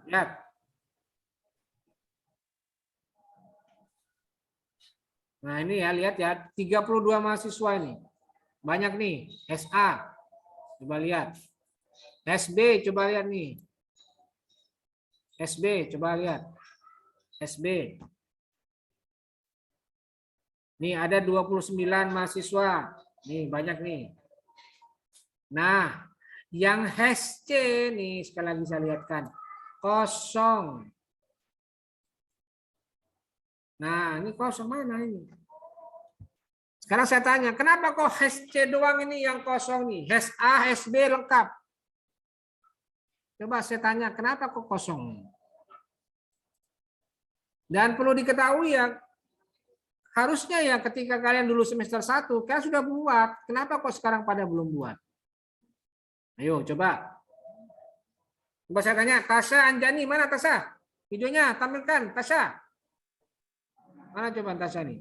Lihat. Nah, ini ya, lihat ya, 32 mahasiswa ini. Banyak nih, SA. Coba lihat. SB, coba lihat nih. SB, coba lihat. SB. Nih ada 29 mahasiswa. Nih banyak nih. Nah, Yang hash C nih, sekali lagi saya lihatkan. Kosong. Nah, ini kosong mana ini? Sekarang saya tanya, kenapa kok hash C doang ini yang kosong nih? Hash A, hash B lengkap. Coba saya tanya, kenapa kok kosong? Dan perlu diketahui ya, harusnya ya ketika kalian dulu semester 1, kalian sudah buat. Kenapa kok sekarang pada belum buat? Ayo coba. Coba saya tanya, Tasya Anjani, mana Tasya? Videonya tampilkan, Tasya. Mana coba Tasya nih?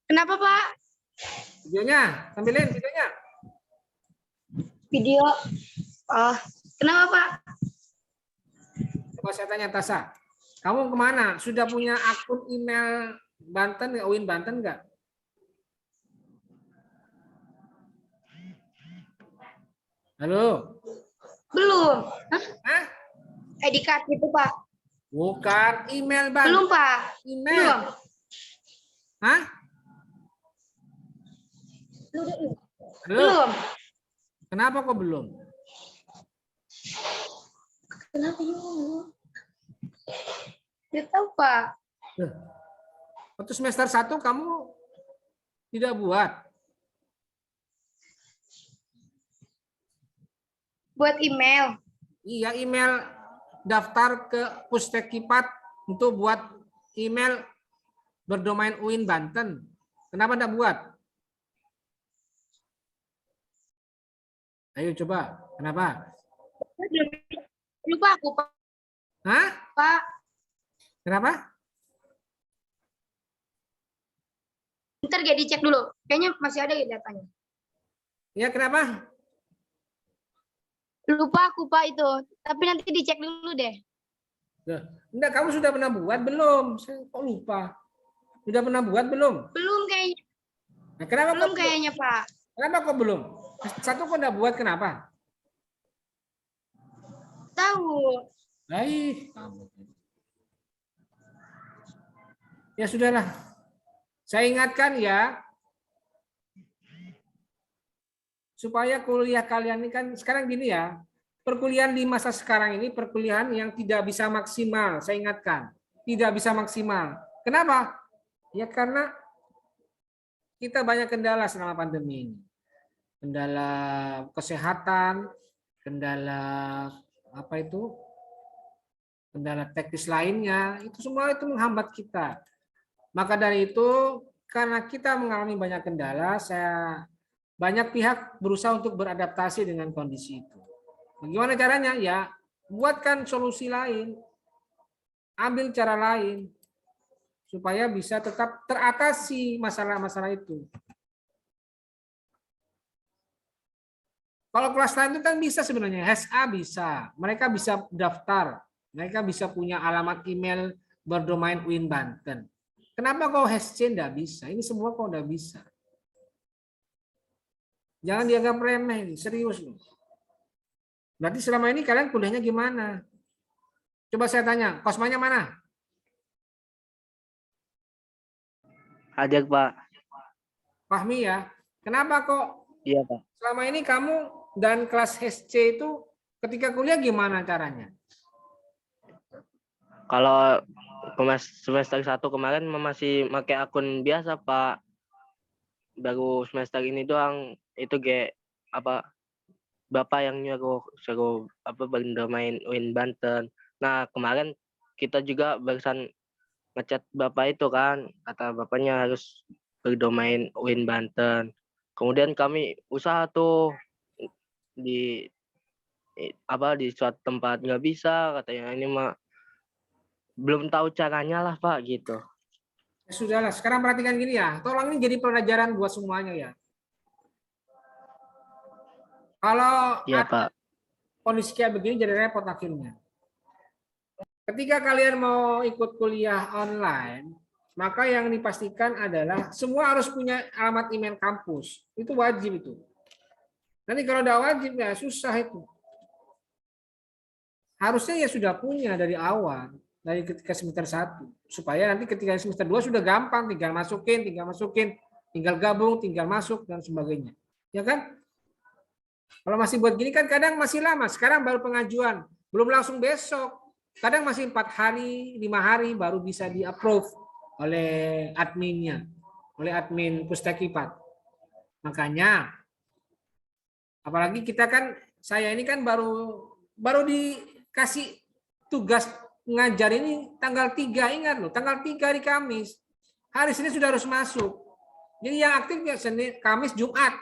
Kenapa, Pak? Videonya, tampilin videonya. Video. Oh, kenapa, Pak? Coba saya tanya Tasya, kamu kemana? Sudah punya akun email Banten nggak? UIN Banten nggak? Halo? Belum. Hah? ID card gitu, Pak. Bukan email Banten. Belum, Pak. Email. Belum. Hah? Belum. Halo? Belum. Kenapa kok belum? Kenapa ya? Tidak tahu, Pak. Waktu semester 1 kamu tidak buat? Buat email. Iya, email daftar ke Pustekipat untuk buat email berdomain UIN Banten. Kenapa tidak buat? Ayo coba, kenapa? Lupa aku, Pak. Hah? Pak. Kenapa? Ntar gak dicek dulu. Kayaknya masih ada ya datanya. Ya kenapa? Lupa aku, Pak, itu. Tapi nanti dicek dulu deh. Enggak, kamu sudah pernah buat belum? Saya kok lupa. Sudah pernah buat belum? Belum kayaknya. Nah, kenapa Belum kok kayaknya, Pak. Kenapa kok belum? Satu kok enggak buat, kenapa? Tahu. Baik. Ya sudahlah. Saya ingatkan ya, supaya kuliah kalian ini kan sekarang gini ya, perkuliahan di masa sekarang ini perkuliahan yang tidak bisa maksimal. Saya ingatkan, tidak bisa maksimal. Kenapa? Ya karena kita banyak kendala selama pandemi ini. Kendala kesehatan, kendala apa itu? Kendala teknis lainnya, itu semua itu menghambat kita. Maka dari itu, karena kita mengalami banyak kendala, banyak pihak berusaha untuk beradaptasi dengan kondisi itu. Bagaimana caranya? Ya, buatkan solusi lain, ambil cara lain, supaya bisa tetap teratasi masalah-masalah itu. Kalau kelas lain itu kan bisa sebenarnya, HSA bisa, mereka bisa daftar, mereka bisa punya alamat email berdomain UIN Banten. Kenapa kok HSC enggak bisa? Ini semua kok enggak bisa. Jangan dianggap remeh ini, serius loh. Berarti selama ini kalian kuliahnya gimana? Coba saya tanya, kosmanya mana? Ajak, Pak. Fahmi ya. Kenapa kok Iya, Pak. selama ini kamu dan kelas HSC itu ketika kuliah gimana caranya? Kalau semester 1 kemarin masih pakai akun biasa, Pak. Baru semester ini doang itu apa Bapak yang suruh apa berdomain UIN Banten. Nah, kemarin kita juga barusan ngechat Bapak itu kan, kata Bapaknya harus berdomain UIN Banten. Kemudian kami usaha tuh di suatu tempat nggak bisa, katanya ini mah belum tahu caranya lah, Pak, gitu. Ya sudahlah, sekarang perhatikan gini ya. Tolong ini jadi pelajaran buat semuanya ya. Kalau Iya, Pak. kondisi kayak begini jadi repot akhirnya. Ketika kalian mau ikut kuliah online, maka yang dipastikan adalah semua harus punya alamat email kampus. Itu wajib itu. Nanti kalau udah wajib ya susah itu. Harusnya ya sudah punya dari awal. Dari ketika semester 1 supaya nanti ketika semester 2 sudah gampang, tinggal masukin, tinggal gabung, tinggal masuk dan sebagainya. Ya kan? Kalau masih buat gini kan kadang masih lama. Sekarang baru pengajuan, belum langsung besok. Kadang masih 4 hari, 5 hari baru bisa di-approve oleh adminnya, oleh admin Pustekipat. Makanya, apalagi kita kan, saya ini kan baru dikasih tugas ngajar ini tanggal 3, ingat loh, tanggal 3 hari Kamis. Hari Senin sudah harus masuk. Jadi yang aktifnya Senin, Kamis, Jumat.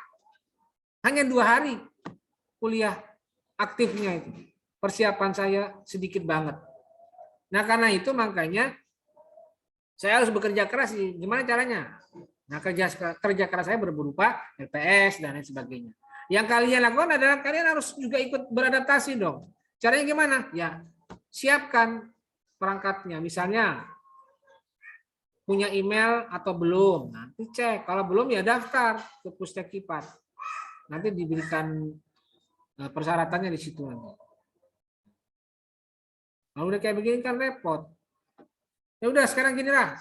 Hanya 2 hari kuliah aktifnya itu. Persiapan saya sedikit banget. Nah karena itu makanya saya harus bekerja keras. Gimana caranya? Nah kerja keras saya berupa LPS dan lain sebagainya. Yang kalian lakukan adalah kalian harus juga ikut beradaptasi dong. Caranya gimana? Ya siapkan perangkatnya. Misalnya punya email atau belum. Nanti cek. Kalau belum ya daftar ke Pustekipat. Nanti diberikan persyaratannya di situ nanti. Kalau udah kayak begini kan repot. Ya udah sekarang gini lah.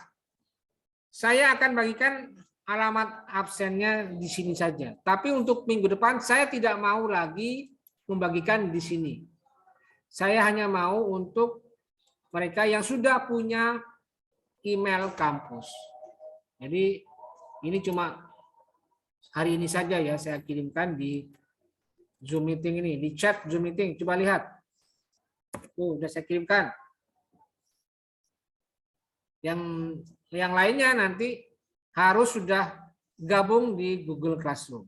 Saya akan bagikan alamat absennya di sini saja. Tapi untuk minggu depan saya tidak mau lagi membagikan di sini. Saya hanya mau untuk mereka yang sudah punya email kampus. Jadi ini cuma hari ini saja ya saya kirimkan di Zoom meeting ini, di chat Zoom meeting. Coba lihat. Tuh, udah saya kirimkan. Yang lainnya nanti harus sudah gabung di Google Classroom.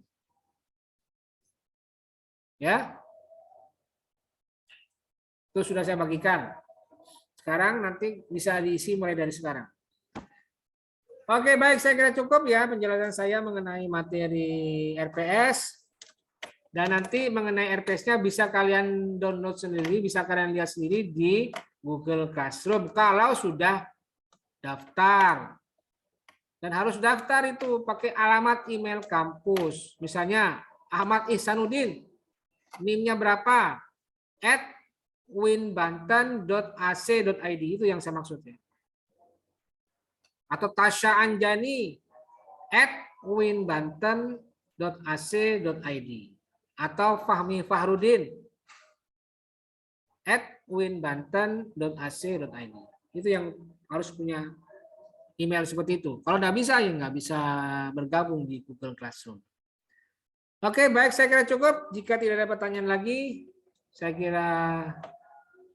Ya. Itu sudah saya bagikan. Sekarang nanti bisa diisi mulai dari sekarang. Oke, baik, saya kira cukup ya penjelasan saya mengenai materi RPS. Dan nanti mengenai RPS-nya bisa kalian download sendiri, bisa kalian lihat sendiri di Google Classroom kalau sudah daftar. Dan harus daftar itu pakai alamat email kampus. Misalnya Ahmad Ihsanuddin, NIM-nya berapa? @winbanten.ac.id, itu yang saya maksudnya. Atau Tasya Anjani @winbanten.ac.id. Atau Fahmi Fahrudin @winbanten.ac.id. Itu yang harus punya email seperti itu. Kalau nggak bisa ya nggak bisa bergabung di Google Classroom. Oke, baik, saya kira cukup. Jika tidak ada pertanyaan lagi, saya kira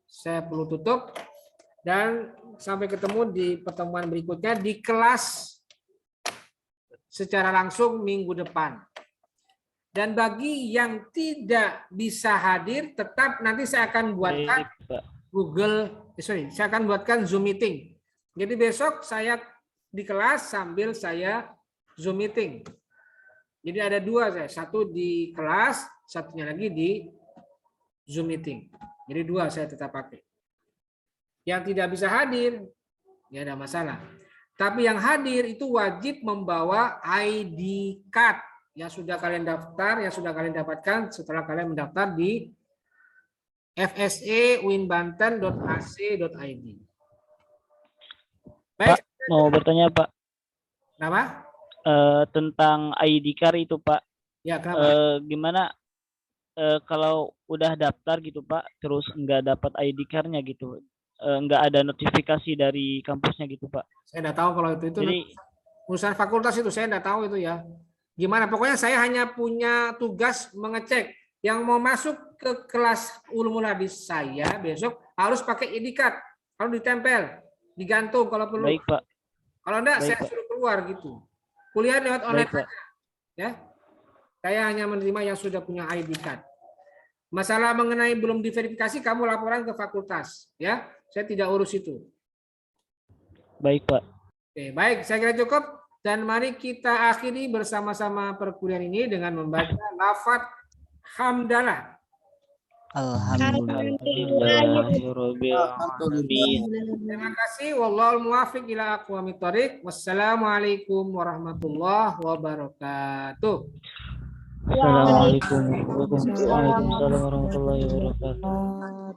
saya perlu tutup dan sampai ketemu di pertemuan berikutnya di kelas secara langsung minggu depan. Dan bagi yang tidak bisa hadir, tetap nanti saya akan buatkan saya akan buatkan Zoom meeting. Jadi besok saya di kelas sambil saya Zoom meeting. Jadi ada 2 saya, satu di kelas, satunya lagi di Zoom meeting. Jadi 2 saya tetap pakai. Yang tidak bisa hadir, ya ada masalah. Tapi yang hadir itu wajib membawa ID card. Yang sudah kalian daftar, yang sudah kalian dapatkan setelah kalian mendaftar di fsewinbanten.ac.id. Pak, mau bertanya Pak. Kenapa? Tentang ID card itu Pak. Ya, kenapa? Gimana kalau udah daftar gitu Pak, terus nggak dapat ID card-nya gitu, nggak ada notifikasi dari kampusnya gitu Pak? Saya nggak tahu kalau itu Jadi, urusan fakultas itu, saya nggak tahu itu ya. Gimana? Pokoknya saya hanya punya tugas mengecek yang mau masuk ke kelas ulumul hadis saya besok harus pakai ID card, harus ditempel, digantung kalau perlu. baik Pak. Kalau enggak, Baik, saya Pak. suruh keluar gitu. Kuliah lewat online Baik, Pak. saja. Ya. Saya hanya menerima yang sudah punya ID card. Masalah mengenai belum diverifikasi, kamu laporan ke fakultas. Ya, saya tidak urus itu. Baik Pak. Oke, baik, saya kira cukup. Dan mari kita akhiri bersama-sama perkuliahan ini dengan membaca lafaz hamdalah. Terima kasih. Wallahul muwaffiq ila aqwamit thoriq. Wassalamualaikum warahmatullahi wabarakatuh. Assalamualaikum warahmatullahi wabarakatuh.